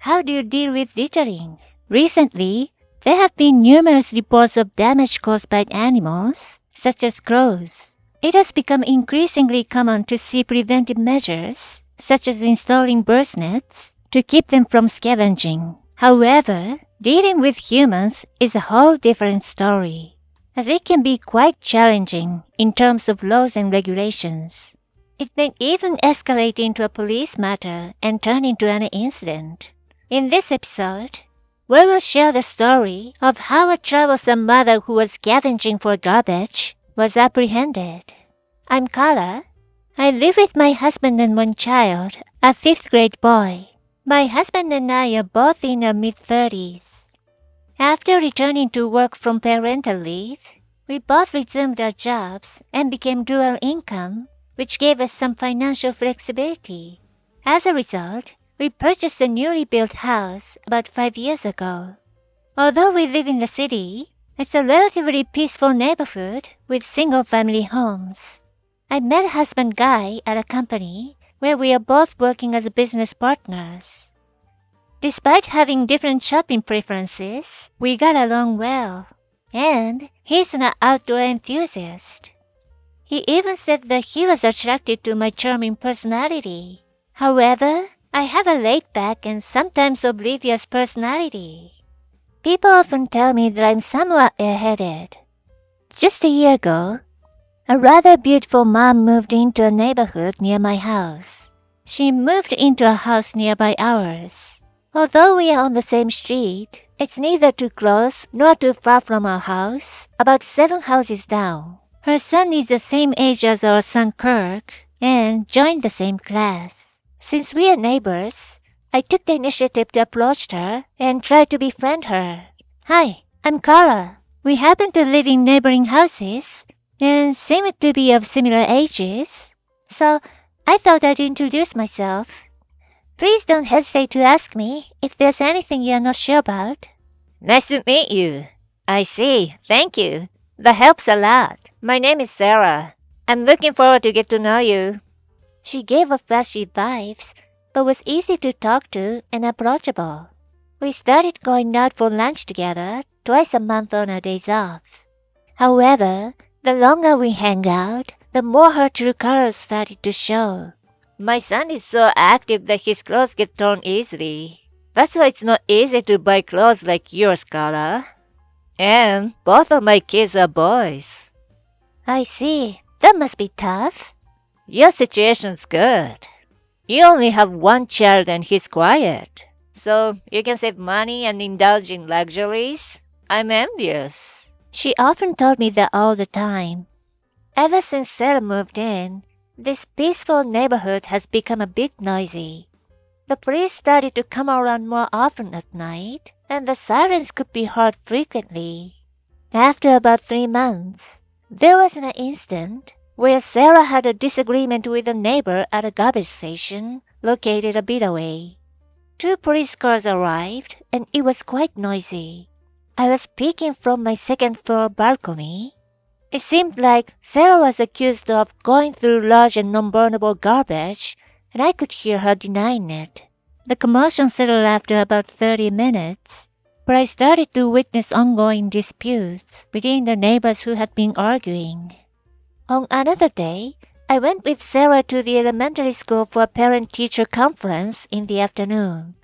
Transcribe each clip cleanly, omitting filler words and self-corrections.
How do you deal with littering? Recently, there have been numerous reports of damage caused by animals, such as crows. It has become increasingly common to see preventive measures, such as installing bird nets, to keep them from scavenging. However, dealing with humans is a whole different story, as it can be quite challenging in terms of laws and regulations. It may even escalate into a police matter and turn into an incident. In this episode, we will share the story of how a troublesome mother who was scavenging for garbage was apprehended. I'm Carla. I live with my husband and one child, a 5th grade boy. My husband and I are both in our mid-30s. After returning to work from parental leave, we both resumed our jobs and became dual income, which gave us some financial flexibility. As a result, we purchased a newly built house about 5 years ago. Although we live in the city, it's a relatively peaceful neighborhood with single-family homes. I met husband Guy at a company where we are both working as business partners. Despite having different shopping preferences, we got along well. And he's an outdoor enthusiast. He even said that he was attracted to my charming personality. However, I have a laid-back and sometimes oblivious personality. People often tell me that I'm somewhat airheaded. Just a year ago, a rather beautiful mom moved into a neighborhood near my house. She moved into a house nearby ours. Although we are on the same street, it's neither too close nor too far from our house, about 7 houses down. Her son is the same age as our son Kirk and joined the same class. Since we are neighbors, I took the initiative to approach her and try to befriend her. Hi, I'm Carla. We happen to live in neighboring houses and seem to be of similar ages, so I thought I'd introduce myself. Please don't hesitate to ask me if there's anything you're not sure about. Nice to meet you. I see. Thank you. That helps a lot. My name is Sarah. I'm looking forward to get to know you. She gave off flashy vibes, but was easy to talk to and approachable. We started going out for lunch together twice a month on our days off. However, the longer we hang out, the more her true colors started to show. My son is so active that his clothes get torn easily. That's why it's not easy to buy clothes like yours, Carla. And both of my kids are boys. I see. That must be tough. Your situation's good. You only have one child and he's quiet. So you can save money and indulge in luxuries. I'm envious. She often told me that all the time. Ever since Sarah moved in, this peaceful neighborhood has become a bit noisy. The police started to come around more often at night, and the sirens could be heard frequently. After about 3 months, there was an incident where Sarah had a disagreement with a neighbor at a garbage station located a bit away. 2 police cars arrived, and it was quite noisy. I was peeking from my 2nd floor balcony. It seemed like Sarah was accused of going through large and non-burnable garbage, and I could hear her denying it. The commotion settled after about 30 minutes, but I started to witness ongoing disputes between the neighbors who had been arguing. On another day, I went with Sarah to the elementary school for a parent-teacher conference in the afternoon.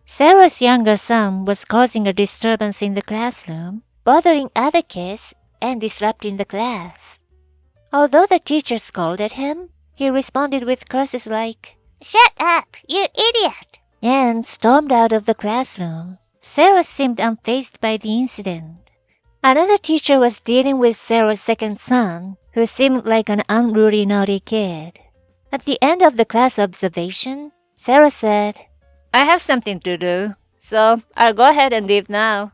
Sarah's younger son was causing a disturbance in the classroom, bothering other kids and disrupting the class. Although the teacher scolded him, he responded with curses like, "Shut up, you idiot!" and stormed out of the classroom. Sarah seemed unfazed by the incident. Another teacher was dealing with Sarah's second son, who seemed like an unruly naughty kid. At the end of the class observation, Sarah said, I have something to do, so I'll go ahead and leave now.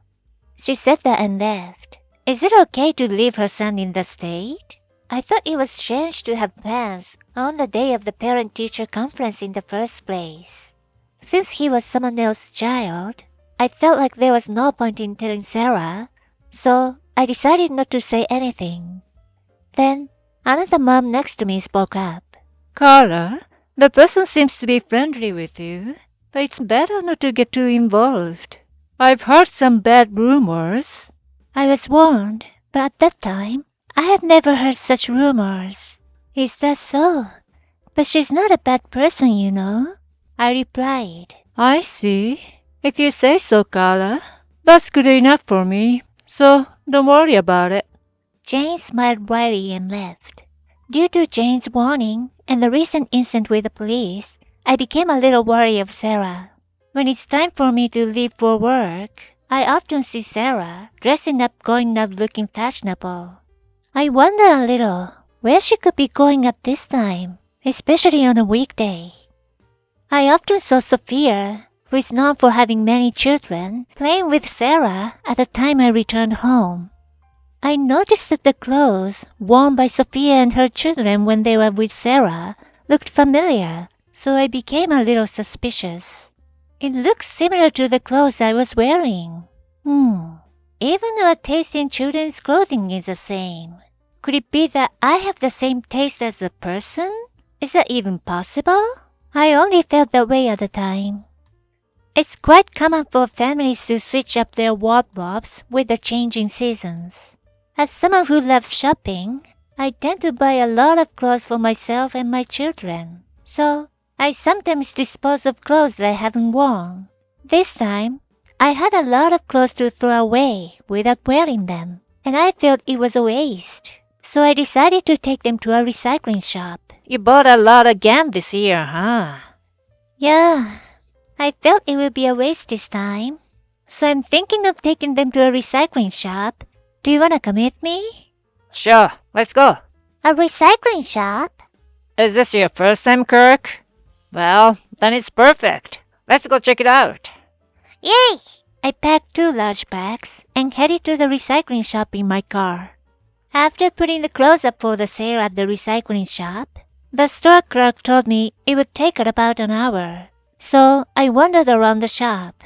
She said that and left. Is it okay to leave her son in that state? I thought it was strange to have plans on the day of the parent-teacher conference in the first place. Since he was someone else's child, I felt like there was no point in telling Sarah, so I decided not to say anything. Then, another mom next to me spoke up. Carla, the person seems to be friendly with you. but it's better not to get too involved. I've heard some bad rumors. I was warned, but at that time, I had never heard such rumors. Is that so? But she's not a bad person, you know, I replied. I see. If you say so, Carla. That's good enough for me, so don't worry about it. Jane smiled wryly and left. Due to Jane's warning and the recent incident with the police, I became a little wary of Sarah. When it's time for me to leave for work, I often see Sarah dressing up, going out looking fashionable. I wonder a little where she could be going at this time, especially on a weekday. I often saw Sophia, who is known for having many children, playing with Sarah at the time I returned home. I noticed that the clothes worn by Sophia and her children when they were with Sarah looked familiar, so I became a little suspicious. It looks similar to the clothes I was wearing. Even our taste in children's clothing is the same. Could it be that I have the same taste as the person? Is that even possible? I only felt that way at the time. It's quite common for families to switch up their wardrobes with the changing seasons. As someone who loves shopping, I tend to buy a lot of clothes for myself and my children. So, I sometimes dispose of clothes that I haven't worn. This time, I had a lot of clothes to throw away without wearing them, and I felt it was a waste. So I decided to take them to a recycling shop. You bought a lot again this year, huh? Yeah, I felt it would be a waste this time. So I'm thinking of taking them to a recycling shop. Do you want to come with me? Sure, let's go. A recycling shop? Is this your first time, Kirk? Well, then it's perfect. Let's go check it out. Yay! I packed 2 large bags and headed to the recycling shop in my car. After putting the clothes up for the sale at the recycling shop, the store clerk told me it would take about an hour. So I wandered around the shop.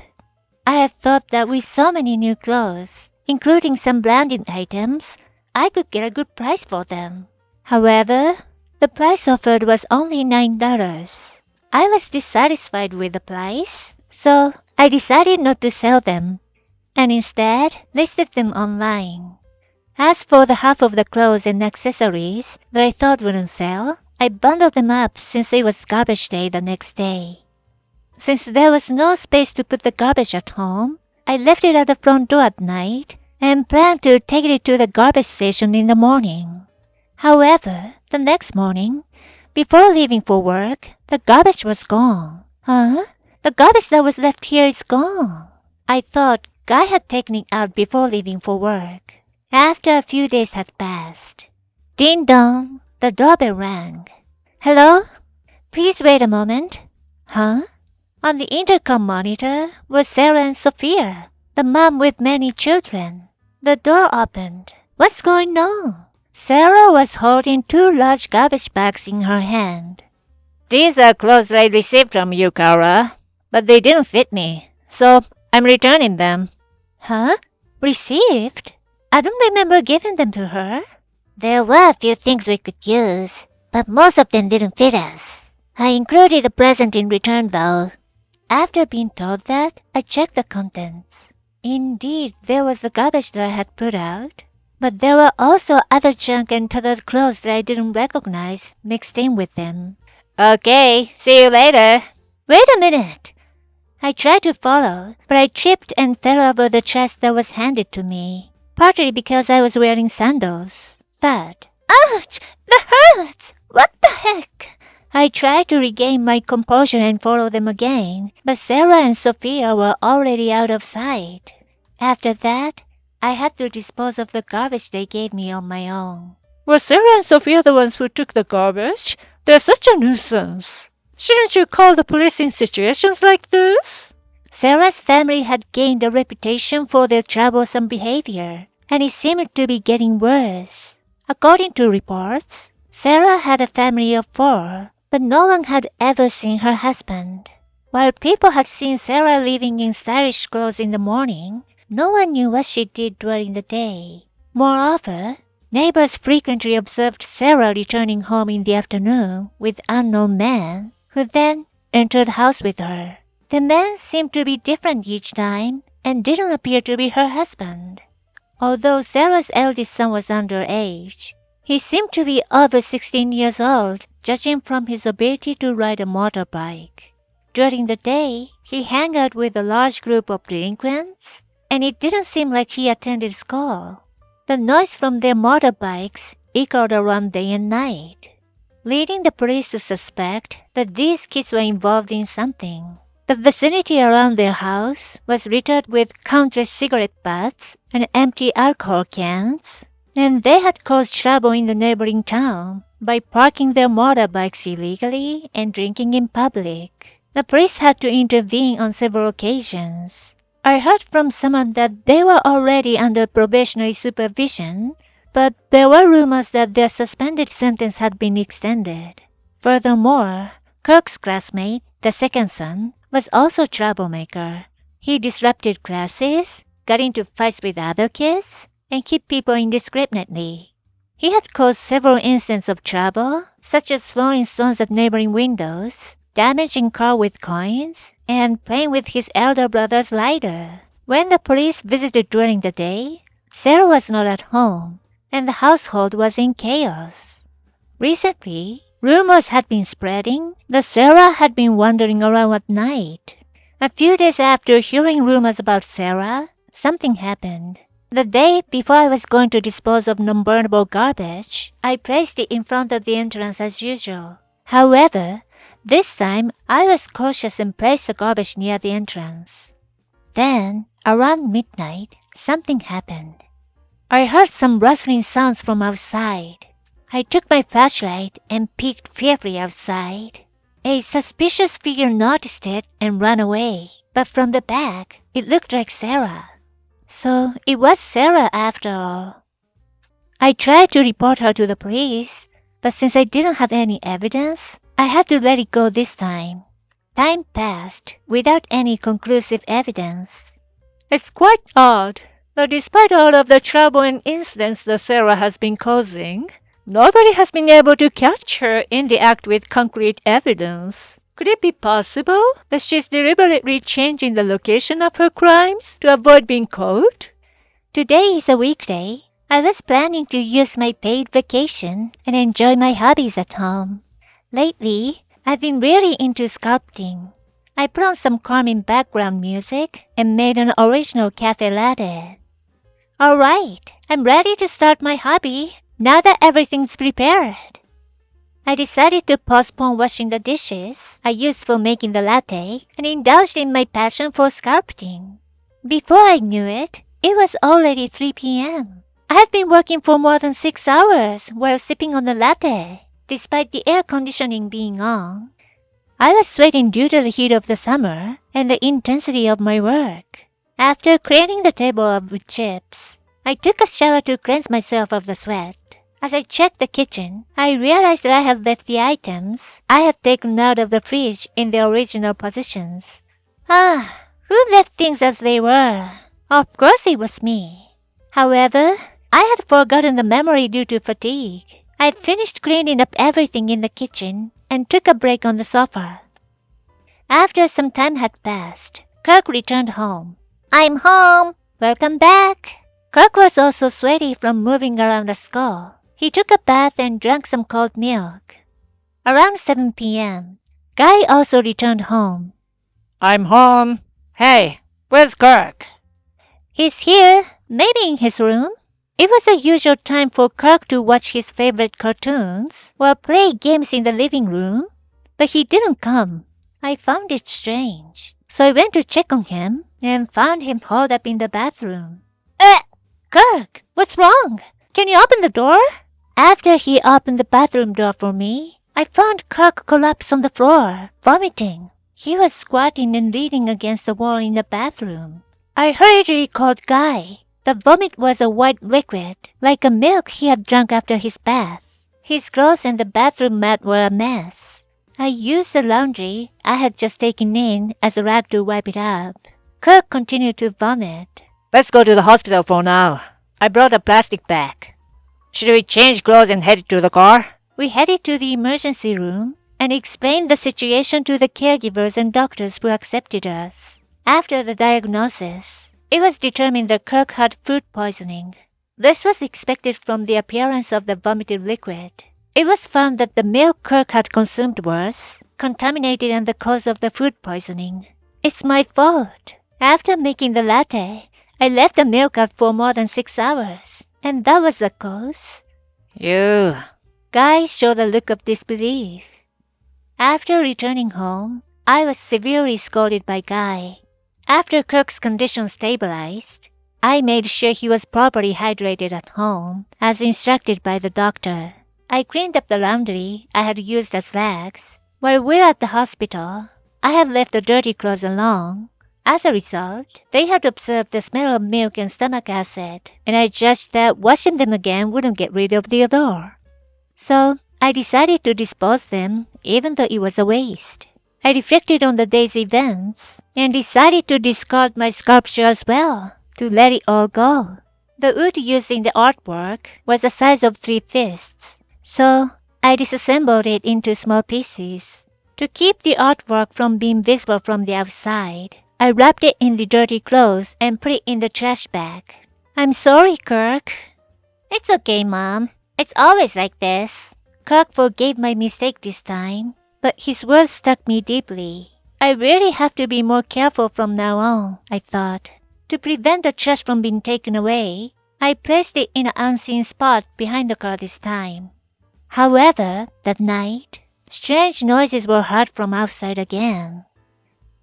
I had thought that with so many new clothes, including some branded items, I could get a good price for them. However, the price offered was only $9. I was dissatisfied with the price, so I decided not to sell them, and instead listed them online. As for the half of the clothes and accessories that I thought wouldn't sell, I bundled them up since it was garbage day the next day. Since there was no space to put the garbage at home, I left it at the front door at night and planned to take it to the garbage station in the morning. However, the next morning, before leaving for work, the garbage was gone. Huh? The garbage that was left here is gone. I thought Guy had taken it out before leaving for work. After a few days had passed. Ding dong, the doorbell rang. Hello? Please wait a moment. Huh? On the intercom monitor was Sarah and Sophia, the mom with many children. The door opened. What's going on? Sarah was holding 2 large garbage bags in her hand. These are clothes I received from you, Kara, but they didn't fit me, so I'm returning them. Huh? Received? I don't remember giving them to her. There were a few things we could use, but most of them didn't fit us. I included a present in return, though. After being told that, I checked the contents. Indeed, there was the garbage that I had put out, but there were also other junk and tattered clothes that I didn't recognize mixed in with them. Okay, see you later. Wait a minute. I tried to follow, but I tripped and fell over the trash that was handed to me, partly because I was wearing sandals. Thud. Ouch! That hurts! What the heck? I tried to regain my composure and follow them again, but Sarah and Sophia were already out of sight. After that, I had to dispose of the garbage they gave me on my own. Were Sarah and Sophia the ones who took the garbage? They're such a nuisance. Shouldn't you call the police in situations like this? Sarah's family had gained a reputation for their troublesome behavior, and it seemed to be getting worse. According to reports, Sarah had a family of 4, but no one had ever seen her husband. While people had seen Sarah living in stylish clothes in the morning, no one knew what she did during the day. Moreover, neighbors frequently observed Sarah returning home in the afternoon with unknown men, who then entered the house with her. The man seemed to be different each time and didn't appear to be her husband. Although Sarah's eldest son was underage, he seemed to be over 16 years old, judging from his ability to ride a motorbike. During the day, he hung out with a large group of delinquents, and it didn't seem like he attended school. The noise from their motorbikes echoed around day and night, leading the police to suspect that these kids were involved in something. The vicinity around their house was littered with countless cigarette butts and empty alcohol cans, and they had caused trouble in the neighboring town by parking their motorbikes illegally and drinking in public. The police had to intervene on several occasions. I heard from someone that they were already under probationary supervision, but there were rumors that their suspended sentence had been extended. Furthermore, Kirk's classmate, the second son, was also a troublemaker. He disrupted classes, got into fights with other kids, and kicked people indiscriminately. He had caused several instances of trouble, such as throwing stones at neighboring windows, damaging cars with coins, and playing with his elder brother's lighter. When the police visited during the day, Sarah was not at home, and the household was in chaos. Recently, rumors had been spreading that Sarah had been wandering around at night. A few days after hearing rumors about Sarah, something happened. The day before I was going to dispose of non-burnable garbage, I placed it in front of the entrance as usual. However, this time I was cautious and placed the garbage near the entrance. Then, around midnight, something happened. I heard some rustling sounds from outside. I took my flashlight and peeked fearfully outside. A suspicious figure noticed it and ran away, but from the back, it looked like Sarah. So it was Sarah after all. I tried to report her to the police, but since I didn't have any evidence, I had to let it go this time. Time passed without any conclusive evidence. It's quite odd that despite all of the trouble and incidents that Sarah has been causing, nobody has been able to catch her in the act with concrete evidence. Could it be possible that she's deliberately changing the location of her crimes to avoid being caught? Today is a weekday. I was planning to use my paid vacation and enjoy my hobbies at home. Lately, I've been really into sculpting. I put on some calming background music and made an original cafe latte. Alright, I'm ready to start my hobby now that everything's prepared. I decided to postpone washing the dishes I used for making the latte and indulged in my passion for sculpting. Before I knew it, it was already 3 p.m. I had been working for more than 6 hours while sipping on the latte, despite the air conditioning being on. I was sweating due to the heat of the summer and the intensity of my work. After clearing the table of wood chips, I took a shower to cleanse myself of the sweat. As I checked the kitchen, I realized that I had left the items I had taken out of the fridge in their original positions. Who left things as they were? Of course it was me. However, I had forgotten the memory due to fatigue. I finished cleaning up everything in the kitchen and took a break on the sofa. After some time had passed, Kirk returned home. I'm home! Welcome back! Kirk was also sweaty from moving around the school. He took a bath and drank some cold milk. Around 7 p.m., Guy also returned home. I'm home. Hey, where's Kirk? He's here, maybe in his room. It was the usual time for Kirk to watch his favorite cartoons or play games in the living room, but he didn't come. I found it strange, so I went to check on him and found him holed up in the bathroom. Kirk, what's wrong? Can you open the door? After he opened the bathroom door for me, I found Kirk collapsed on the floor, vomiting. He was squatting and leaning against the wall in the bathroom. I hurriedly called Guy. The vomit was a white liquid, like a milk he had drunk after his bath. His clothes and the bathroom mat were a mess. I used the laundry I had just taken in as a rag to wipe it up. Kirk continued to vomit. Let's go to the hospital for now. I brought a plastic bag. Should we change clothes and head to the car? We headed to the emergency room and explained the situation to the caregivers and doctors who accepted us. After the diagnosis, it was determined that Kirk had food poisoning. This was expected from the appearance of the vomited liquid. It was found that the milk Kirk had consumed was contaminated and the cause of the food poisoning. It's my fault. After making the latte, I left the milk out for more than 6 hours, and that was the cause. You. Guy showed a look of disbelief. After returning home, I was severely scolded by Guy. After Kirk's condition stabilized, I made sure he was properly hydrated at home, as instructed by the doctor. I cleaned up the laundry I had used as rags. While we were at the hospital, I had left the dirty clothes alone. As a result, they had observed the smell of milk and stomach acid, and I judged that washing them again wouldn't get rid of the odor. So, I decided to dispose them, even though it was a waste. I reflected on the day's events, and decided to discard my sculpture as well, to let it all go. The wood used in the artwork was the size of 3 fists, so I disassembled it into small pieces. To keep the artwork from being visible from the outside, I wrapped it in the dirty clothes and put it in the trash bag. I'm sorry, Kirk. It's okay, Mom. It's always like this. Kirk forgave my mistake this time, but his words stuck me deeply. I really have to be more careful from now on, I thought. To prevent the trash from being taken away, I placed it in an unseen spot behind the car this time. However, that night, strange noises were heard from outside again.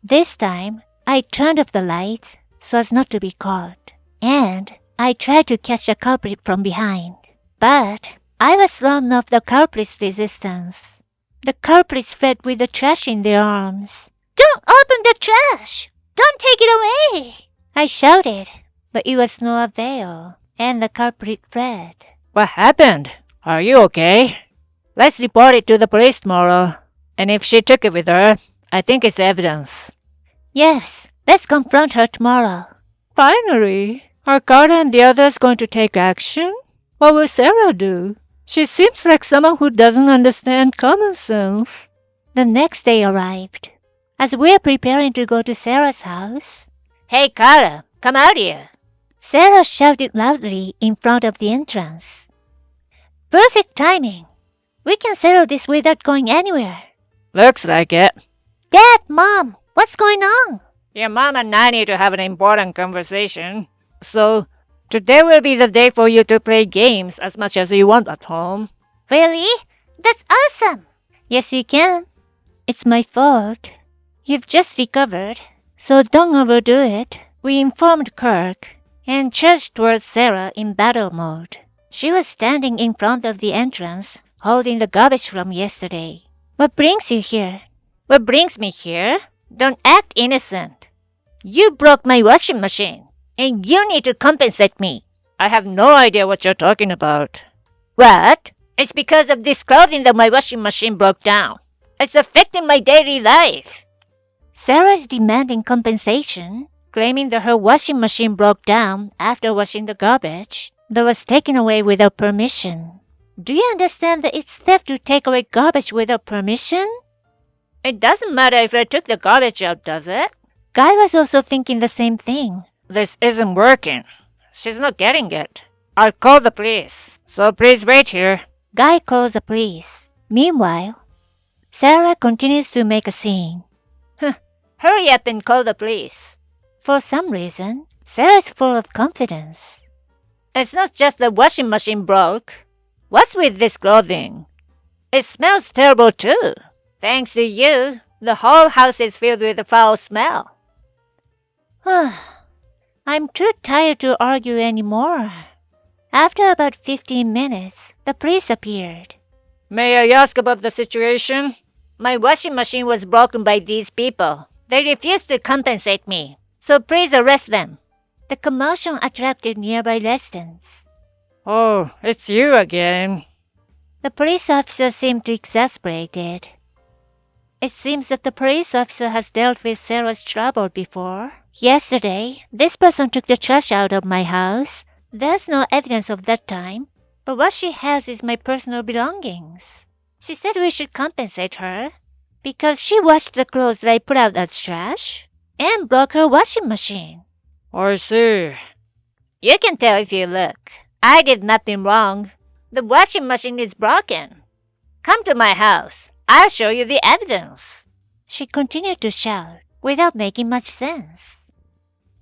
This time, I turned off the lights so as not to be caught, and I tried to catch the culprit from behind. But I was thrown off the culprit's resistance. The culprits fled with the trash in their arms. Don't open the trash! Don't take it away! I shouted, but it was no avail, and the culprit fled. What happened? Are you okay? Let's report it to the police tomorrow. And if she took it with her, I think it's evidence. Yes, let's confront her tomorrow. Finally, are Carter and the others going to take action? What will Sarah do? She seems like someone who doesn't understand common sense. The next day arrived. As we were preparing to go to Sarah's house, Hey, Carter, come out here. Sarah shouted loudly in front of the entrance. Perfect timing. We can settle this without going anywhere. Looks like it. Dad, Mom, what's going on? Your mom and I need to have an important conversation. So, today will be the day for you to play games as much as you want at home. Really? That's awesome. Yes, you can. It's my fault. You've just recovered, so don't overdo it. We informed Kirk and charged towards Sarah in battle mode. She was standing in front of the entrance, holding the garbage from yesterday. What brings you here? What brings me here? Don't act innocent. You broke my washing machine, and you need to compensate me. I have no idea what you're talking about. What? It's because of this clothing that my washing machine broke down. It's affecting my daily life. Sarah's demanding compensation, claiming that her washing machine broke down after washing the garbage that was taken away without permission. Do you understand that it's theft to take away garbage without permission? It doesn't matter if I took the garbage out, does it? Guy was also thinking the same thing. This isn't working. She's not getting it. I'll call the police, so please wait here. Guy calls the police. Meanwhile, Sarah continues to make a scene. Hurry up and call the police. For some reason, Sarah's full of confidence. It's not just the washing machine broke. What's with this clothing? It smells terrible too. Thanks to you, the whole house is filled with a foul smell. I'm too tired to argue anymore. After about 15 minutes, the police appeared. May I ask about the situation? My washing machine was broken by these people. They refused to compensate me, so please arrest them. The commotion attracted nearby residents. Oh, it's you again. The police officer seemed exasperated. It seems that the police officer has dealt with Sarah's trouble before. Yesterday, this person took the trash out of my house. There's no evidence of that time, but what she has is my personal belongings. She said we should compensate her because she washed the clothes that I put out as trash and broke her washing machine. I see. You can tell if you look. I did nothing wrong. The washing machine is broken. Come to my house. I'll show you the evidence. She continued to shout without making much sense.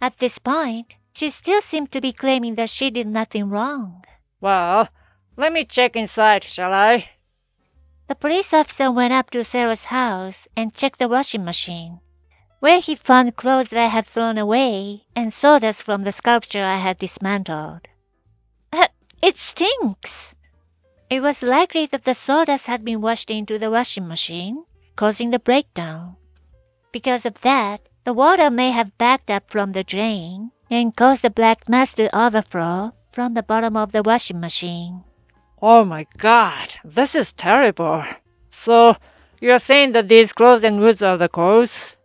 At this point, she still seemed to be claiming that she did nothing wrong. Well, let me check inside, shall I? The police officer went up to Sarah's house and checked the washing machine, where he found clothes that I had thrown away and sawdust from the sculpture I had dismantled. It stinks! It was likely that the sawdust had been washed into the washing machine, causing the breakdown. Because of that, the water may have backed up from the drain and caused the black mass to overflow from the bottom of the washing machine. Oh my god, this is terrible. So, you're saying that these clothes and woods are the cause?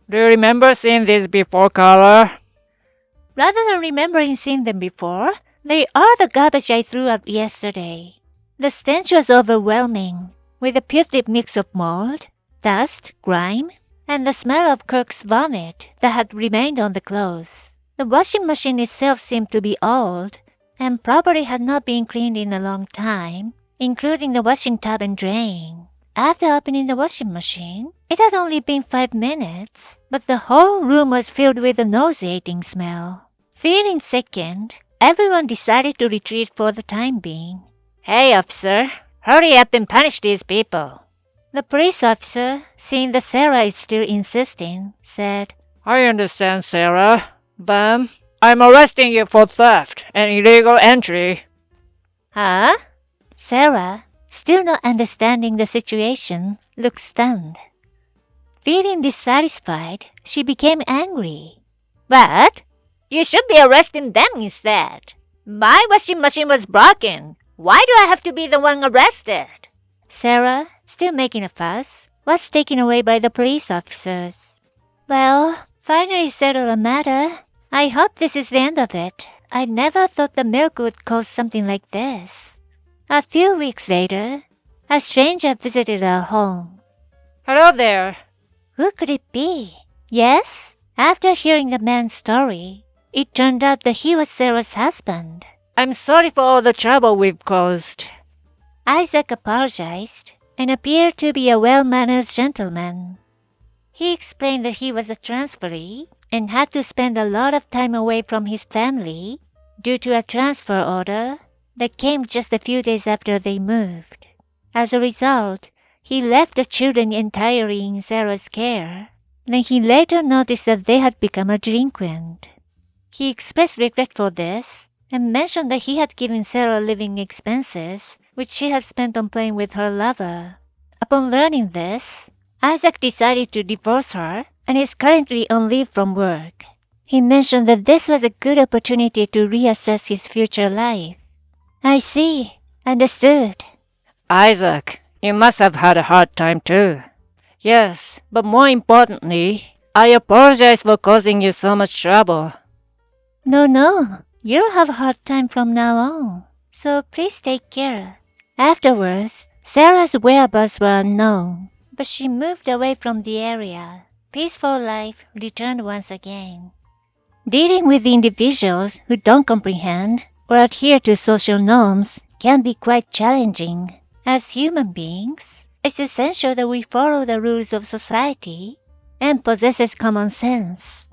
Do you remember seeing these before, Carla? Rather than remembering seeing them before, they are the garbage I threw out yesterday. The stench was overwhelming, with a putrid mix of mold, dust, grime, and the smell of Kirk's vomit that had remained on the clothes. The washing machine itself seemed to be old, and probably had not been cleaned in a long time, including the washing tub and drain. After opening the washing machine, it had only been 5 minutes, but the whole room was filled with a nauseating smell. Feeling sickened, everyone decided to retreat for the time being. Hey, officer, hurry up and punish these people. The police officer, seeing that Sarah is still insisting, said, I understand, Sarah. Then, I'm arresting you for theft and illegal entry. Huh? Sarah, still not understanding the situation, looked stunned. Feeling dissatisfied, she became angry. But you should be arresting them instead. My washing machine was broken. Why do I have to be the one arrested? Sarah, still making a fuss, was taken away by the police officers. Well, finally settled the matter. I hope this is the end of it. I never thought the milk would cause something like this. A few weeks later, a stranger visited our home. Hello there. Who could it be? Yes, after hearing the man's story, it turned out that he was Sarah's husband. I'm sorry for all the trouble we've caused. Isaac apologized and appeared to be a well-mannered gentleman. He explained that he was a transferee and had to spend a lot of time away from his family due to a transfer order that came just a few days after they moved. As a result, he left the children entirely in Sarah's care. Then he later noticed that they had become a delinquent. He expressed regret for this and mentioned that he had given Sarah living expenses, which she had spent on playing with her lover. Upon learning this, Isaac decided to divorce her and is currently on leave from work. He mentioned that this was a good opportunity to reassess his future life. I see. Understood. Isaac, you must have had a hard time too. Yes, but more importantly, I apologize for causing you so much trouble. No. You'll have a hard time from now on. So please take care. Afterwards, Sarah's whereabouts were unknown, but she moved away from the area. Peaceful life returned once again. Dealing with individuals who don't comprehend or adhere to social norms can be quite challenging. As human beings, it's essential that we follow the rules of society and possess common sense.